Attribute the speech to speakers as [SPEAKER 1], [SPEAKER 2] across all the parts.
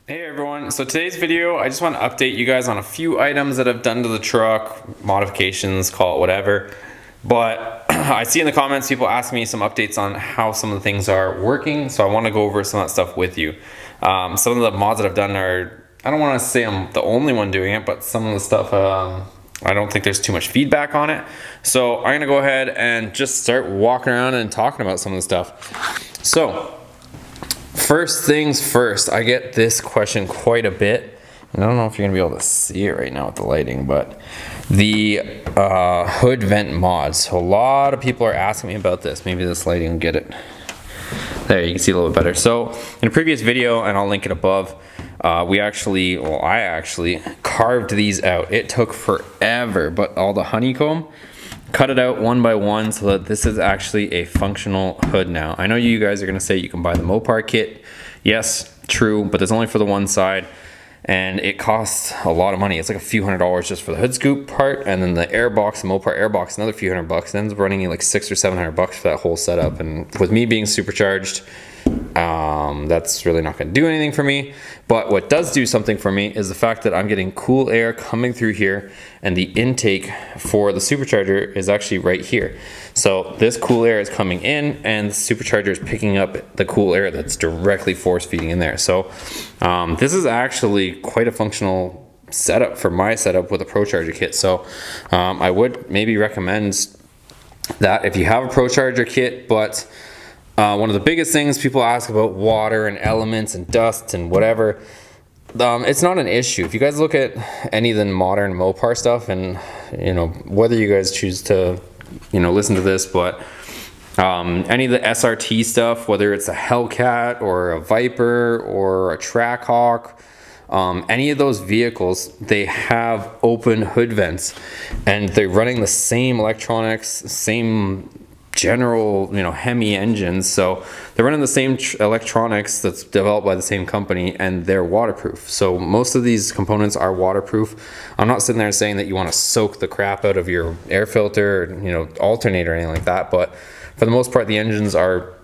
[SPEAKER 1] Hey everyone, so today's video I just want to update you guys on a few items that I've done to the truck, modifications, call it whatever, but I see in the comments people ask me some updates on how some of the things are working, so I want to go over some of that stuff with you. Some of the mods that I've done are, I don't want to say I'm the only one doing it, but some of the stuff I don't think there's too much feedback on it, so I'm gonna go ahead and just start walking around and talking about some of the stuff. So first things first, I get this question quite a bit, and I don't know if you're gonna be able to see it right now with the lighting, but the hood vent mod. So a lot of people are asking me about this. Maybe this lighting will get it. There, you can see a little bit better. So in a previous video, and I'll link it above, I actually carved these out. It took forever, but all the honeycomb, cut it out one by one so that this is actually a functional hood now. I know you guys are gonna say you can buy the Mopar kit. Yes, true, but it's only for the one side and it costs a lot of money. It's like a few $100s just for the hood scoop part, and then the airbox, the Mopar airbox, another few $100. It ends up running you like $600 or $700 for that whole setup. And with me being supercharged, that's really not going to do anything for me. But what does do something for me is the fact that I'm getting cool air coming through here, and the intake for the supercharger is actually right here. So this cool air is coming in, and the supercharger is picking up the cool air that's directly force feeding in there. So this is actually quite a functional setup for my setup with a ProCharger kit. So I would maybe recommend that if you have a ProCharger kit, but one of the biggest things people ask about water and elements and dust and whatever, it's not an issue. If you guys look at any of the modern Mopar stuff, and you know, whether you guys choose to, you know, listen to this, but any of the SRT stuff, whether it's a Hellcat or a Viper or a Trackhawk, any of those vehicles, they have open hood vents, and they're running the same electronics, same general, you know, Hemi engines, so they're running the same electronics that's developed by the same company, and they're waterproof. So most of these components are waterproof. I'm not sitting there saying that you want to soak the crap out of your air filter or, you know, alternator or anything like that, but for the most part the engines are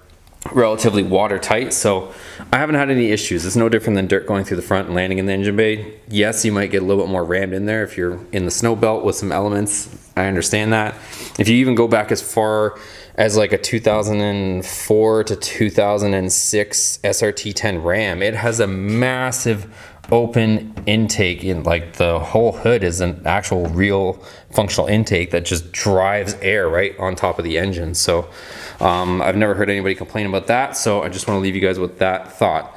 [SPEAKER 1] relatively watertight, so I haven't had any issues. It's no different than dirt going through the front and landing in the engine bay. Yes, you might get a little bit more rammed in there if you're in the snow belt with some elements. I understand that. If you even go back as far as like a 2004 to 2006 SRT10 Ram, it has a massive open intake, in like the whole hood is an actual real functional intake that just drives air right on top of the engine. So I've never heard anybody complain about that, so I just want to leave you guys with that thought.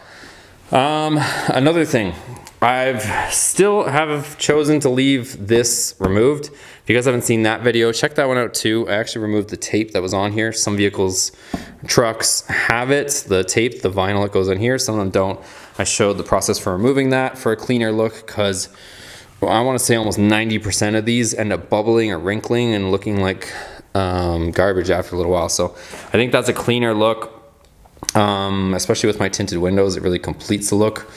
[SPEAKER 1] Another thing, I've still have chosen to leave this removed. If you guys haven't seen that video, check that one out too. I actually removed the tape that was on here. Some vehicles, trucks have it, the tape, the vinyl that goes on here, some of them don't. I showed the process for removing that for a cleaner look, because I want to say almost 90% of these end up bubbling or wrinkling and looking like garbage after a little while. So I think that's a cleaner look, especially with my tinted windows. It really completes the look.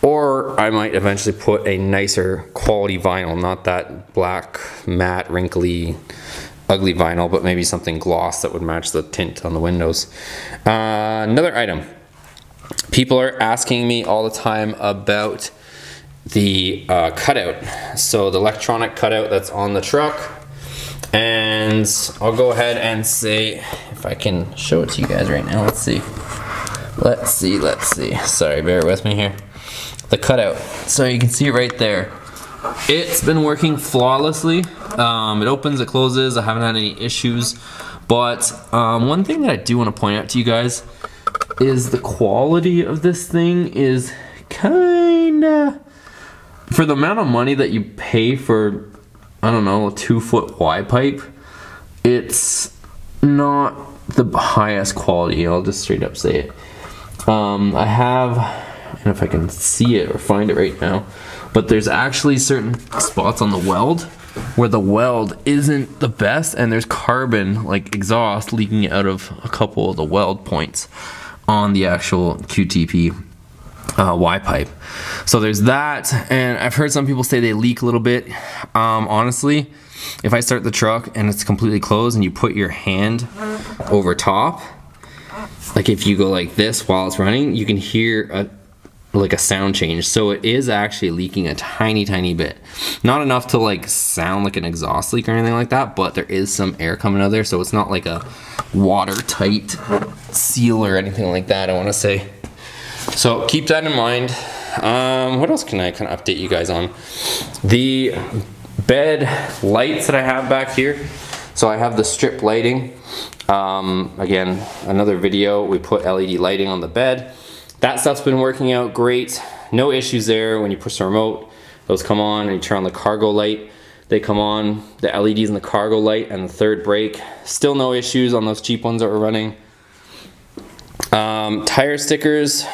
[SPEAKER 1] Or I might eventually put a nicer quality vinyl, not that black, matte, wrinkly, ugly vinyl, but maybe something gloss that would match the tint on the windows. Another item. People are asking me all the time about the cutout. So the electronic cutout that's on the truck. And I'll go ahead and say, if I can show it to you guys right now, let's see. Sorry, bear with me here. The cutout. So you can see it right there. It's been working flawlessly. It opens, it closes. I haven't had any issues. But one thing that I do want to point out to you guys is the quality of this thing is kinda, for the amount of money that you pay for, I don't know, a 2-foot Y pipe, it's not the highest quality. I'll just straight up say it. I have, and if I can see it or find it right now, but there's actually certain spots on the weld where the weld isn't the best, and there's carbon like exhaust leaking out of a couple of the weld points on the actual QTP Y pipe. So there's that, and I've heard some people say they leak a little bit. Honestly, if I start the truck and it's completely closed and you put your hand over top, like if you go like this while it's running, you can hear like a sound change. So it is actually leaking a tiny bit. Not enough to like sound like an exhaust leak or anything like that, but there is some air coming out of there, so it's not like a watertight seal or anything like that, I want to say. So keep that in mind. What else can I kind of update you guys on? The bed lights that I have back here. So I have the strip lighting. Again, another video, we put LED lighting on the bed. That stuff's been working out great. No issues there. When you push the remote, those come on, and you turn on the cargo light, they come on. The LEDs in the cargo light and the third brake. Still no issues on those cheap ones that we're running. Tire stickers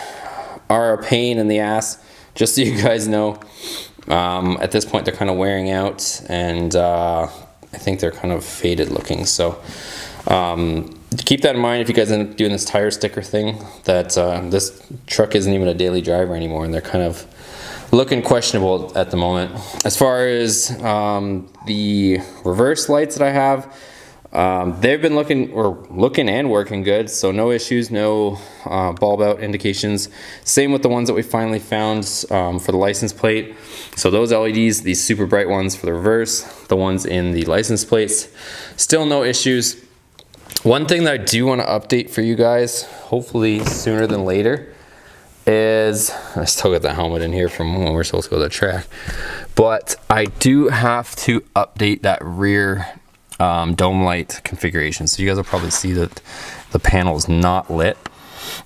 [SPEAKER 1] are a pain in the ass, just so you guys know. At this point, they're kind of wearing out, and I think they're kind of faded looking. So keep that in mind if you guys end up doing this tire sticker thing, that this truck isn't even a daily driver anymore, and they're kind of looking questionable at the moment. As far as the reverse lights that I have, they've been looking and working good, so no issues, no bulb out indications. Same with the ones that we finally found for the license plate. So those LEDs, these super bright ones for the reverse, the ones in the license plates, still no issues. One thing that I do want to update for you guys, hopefully sooner than later, is, I still got the helmet in here from when we're supposed to go to the track, but I do have to update that rear dome light configuration. So you guys will probably see that the panel is not lit.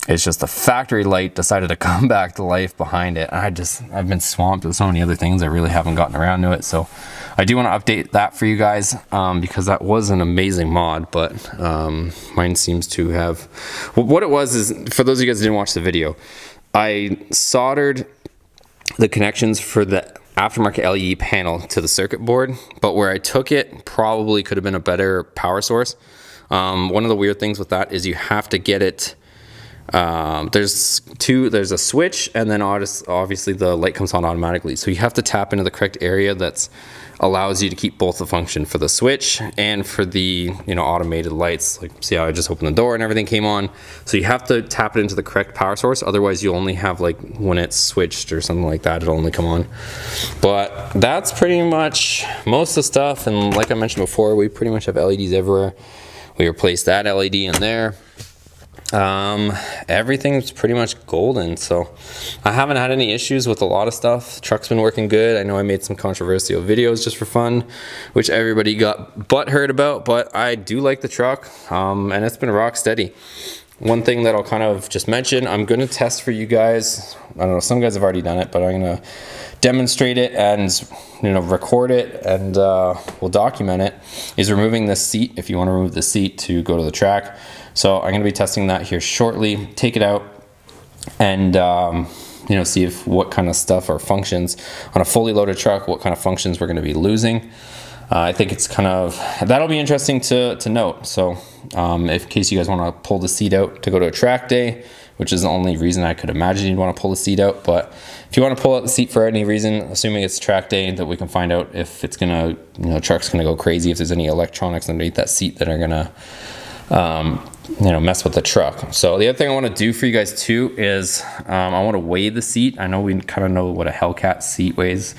[SPEAKER 1] It's just the factory light decided to come back to life behind it. I've been swamped with so many other things, I really haven't gotten around to it. So I do want to update that for you guys, because that was an amazing mod, but mine seems to have, what it was is, for those of you guys who didn't watch the video, I soldered the connections for the aftermarket LED panel to the circuit board, but where I took it probably could have been a better power source. One of the weird things with that is you have to get it, there's a switch, and then obviously the light comes on automatically. So you have to tap into the correct area that's allows you to keep both the function for the switch and for the, you know, automated lights. Like, see how I just opened the door and everything came on? So you have to tap it into the correct power source, otherwise you only have, like, when it's switched or something like that, it'll only come on. But that's pretty much most of the stuff, and like I mentioned before, we pretty much have LEDs everywhere. We replaced that LED in there. Everything's pretty much golden, so I haven't had any issues with a lot of stuff. The truck's been working good. I know I made some controversial videos just for fun, which everybody got butthurt about, but I do like the truck, and it's been rock steady. One thing that I'll kind of just mention, I'm going to test for you guys. I don't know, some guys have already done it, but I'm going to demonstrate it and, you know, record it, and we'll document it, is removing this seat, if you want to remove the seat to go to the track. So I'm going to be testing that here shortly. Take it out and you know, see if what kind of stuff or functions on a fully loaded truck, what kind of functions we're going to be losing. I think it's kind of, that'll be interesting to note. So in case you guys want to pull the seat out to go to a track day, which is the only reason I could imagine you'd want to pull the seat out. But if you want to pull out the seat for any reason, assuming it's track day, that we can find out if it's going to, you know, truck's going to go crazy, if there's any electronics underneath that seat that are going to, you know, mess with the truck. So the other thing I want to do for you guys too is I want to weigh the seat. I know we kind of know what a Hellcat seat weighs.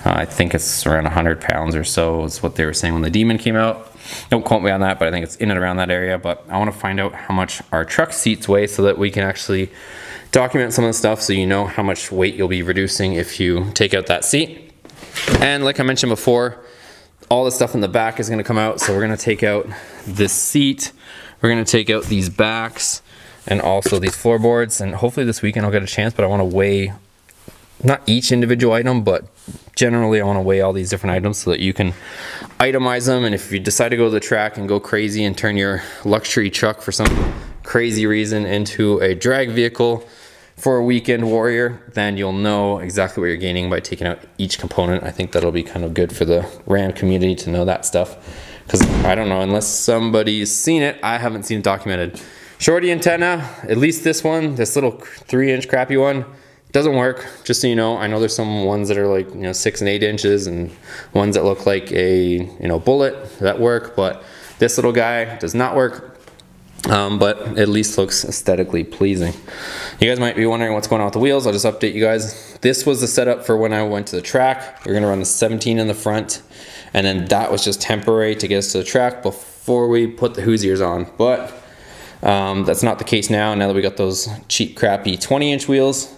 [SPEAKER 1] I think it's around 100 pounds or so is what they were saying when the Demon came out. Don't quote me on that, but I think it's in and around that area. But I want to find out how much our truck seats weigh so that we can actually document some of the stuff, so you know how much weight you'll be reducing if you take out that seat. And like I mentioned before, all the stuff in the back is going to come out. So we're going to take out this seat, we're going to take out these backs, and also these floorboards. And hopefully this weekend I'll get a chance, but I want to weigh not each individual item, but generally I want to weigh all these different items so that you can itemize them. And if you decide to go to the track and go crazy and turn your luxury truck for some crazy reason into a drag vehicle for a weekend warrior, then you'll know exactly what you're gaining by taking out each component. I think that'll be kind of good for the Ram community to know that stuff, because I don't know, unless somebody's seen it, I haven't seen it documented. Shorty antenna, at least this one, this little 3-inch crappy one, doesn't work, just so you know. I know there's some ones that are like, you know, 6 and 8 inches, and ones that look like a, you know, bullet that work, but this little guy does not work. but at least looks aesthetically pleasing. You guys might be wondering what's going on with the wheels. I'll just update you guys. This was the setup for when I went to the track. We're gonna run the 17 in the front, and then that was just temporary to get us to the track before we put the Hoosiers on. But that's not the case now that we got those cheap, crappy 20-inch wheels.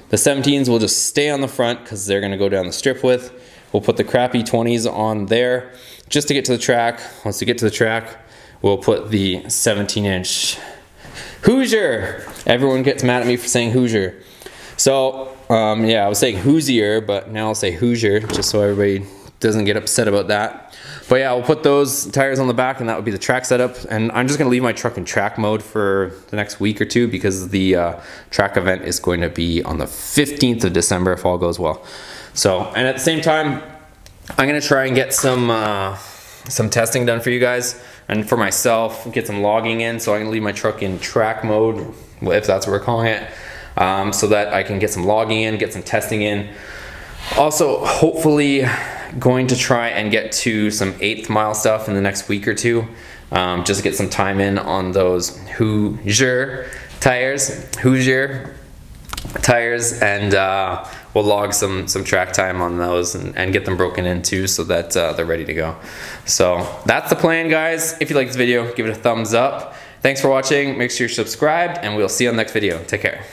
[SPEAKER 1] The 17s will just stay on the front because they're gonna go down the strip width. We'll put the crappy 20s on there just to get to the track. Once we get to the track, we'll put the 17-inch Hoosier. Everyone gets mad at me for saying Hoosier. So, yeah, I was saying Hoosier, but now I'll say Hoosier, just so everybody doesn't get upset about that. But yeah, we'll put those tires on the back, and that would be the track setup. And I'm just gonna leave my truck in track mode for the next week or two because the track event is going to be on the 15th of December if all goes well. So, and at the same time, I'm gonna try and get some testing done for you guys and for myself, get some logging in, so I can leave my truck in track mode, if that's what we're calling it, so that I can get some logging in, get some testing in. Also, hopefully going to try and get to some 8th mile stuff in the next week or two, just to get some time in on those Hoosier tires, and we'll log some track time on those and get them broken in too, so that they're ready to go. So that's the plan, guys. If you like this video, give it a thumbs up. Thanks for watching. Make sure you're subscribed, and we'll see you on the next video. Take care.